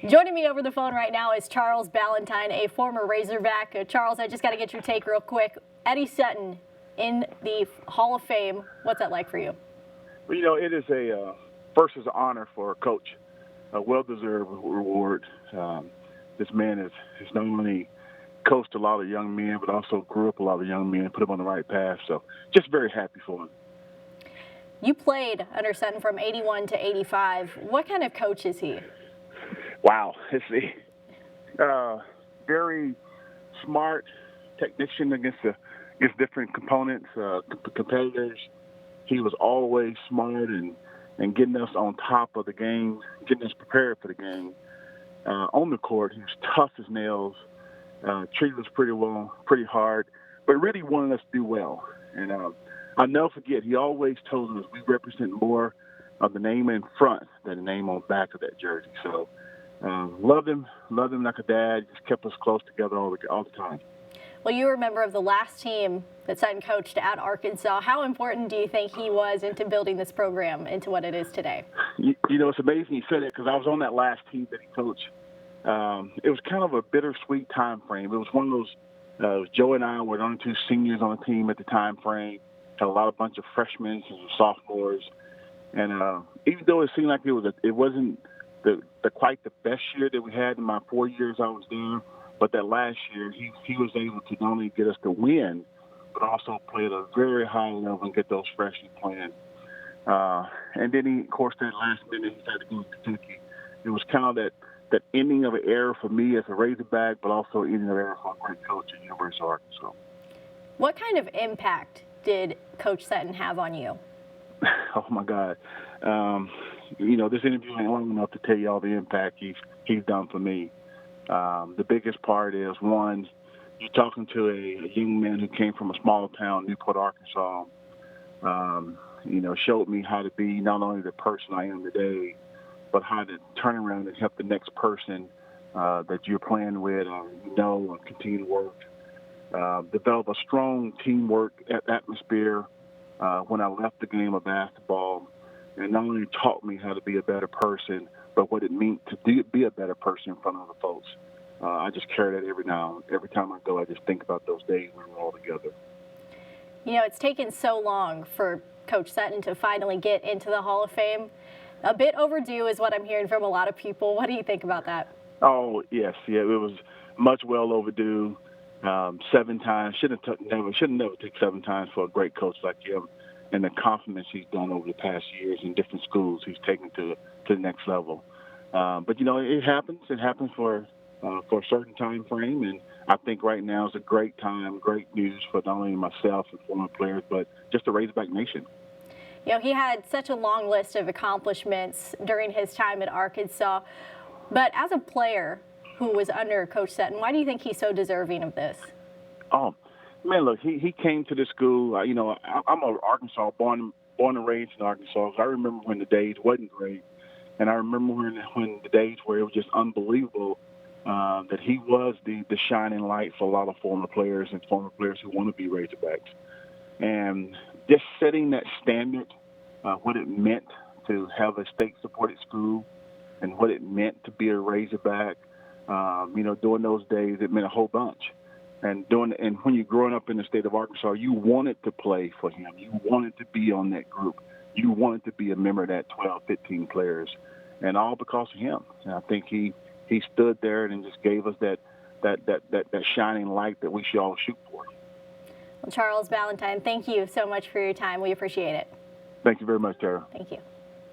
Joining me over the phone right now is Charles Balentine, a former Razorback. Charles, I just got to get your take real quick. Eddie Sutton in the Hall of Fame. What's that like for you? Well, it is first is an honor for a coach, a well-deserved reward. This man has not only coached a lot of young men, but also grew up a lot of young men, put them on the right path. So just very happy for him. You played under Sutton from 81 to 85. What kind of coach is he? Wow. It's very smart technician against different components, competitors. He was always smart and getting us on top of the game, getting us prepared for the game. On the court, he was tough as nails, treated us pretty hard, but really wanted us to do well. And I'll never forget, he always told us we represent more of the name in front than the name on the back of that jersey. So loved him like a dad. Just kept us close together all the time. Well, you were a member of the last team that Sutton coached at Arkansas. How important do you think he was into building this program into what it is today? It's amazing you said it because I was on that last team that he coached. It was kind of a bittersweet time frame. It was one of those, Joe and I were the only two seniors on the team at the time frame, had a bunch of freshmen and some sophomores. And even though it seemed like it wasn't quite the best year that we had in my 4 years I was there, but that last year, he was able to not only get us to win, but also play at a very high level and get those freshmen playing. And then, of course, that last minute, he had to go to Kentucky. It was kind of that ending of an era for me as a Razorback, but also ending of an era for a great coach at University of Arkansas. What kind of impact did Coach Sutton have on you? Oh, my God. This interview ain't long enough to tell you all the impact he's done for me. The biggest part is, one, you're talking to a young man who came from a small town, Newport, Arkansas, showed me how to be not only the person I am today, but how to turn around and help the next person that you're playing with and continue to work. Develop a strong teamwork atmosphere when I left the game of basketball, and not only taught me how to be a better person, but what it means to be a better person in front of other folks. I just carry that every time I go. I just think about those days when we're all together. It's taken so long for Coach Sutton to finally get into the Hall of Fame. A bit overdue is what I'm hearing from a lot of people. What do you think about that? Oh, yes. Yeah, it was much well overdue. 7 times. Shouldn't never take 7 times for a great coach like him, and the compliments he's done over the past years in different schools he's taken to the next level. But it happens. It happens for a certain time frame, and I think right now is a great time, great news for not only myself and former players, but just the Razorback Nation. He had such a long list of accomplishments during his time at Arkansas, but as a player who was under Coach Sutton, why do you think he's so deserving of this? Oh, man, look, he came to the school. I'm a Arkansas, born and raised in Arkansas. So I remember when the days wasn't great, and I remember when the days where it was just unbelievable that he was the shining light for a lot of former players and former players who want to be Razorbacks. And just setting that standard, what it meant to have a state-supported school and what it meant to be a Razorback, during those days, it meant a whole bunch. And when you're growing up in the state of Arkansas, you wanted to play for him. You wanted to be on that group. You wanted to be a member of that 12, 15 players, and all because of him. And I think he stood there and just gave us that shining light that we should all shoot for. Well, Charles Balentine, thank you so much for your time. We appreciate it. Thank you very much, Tara. Thank you.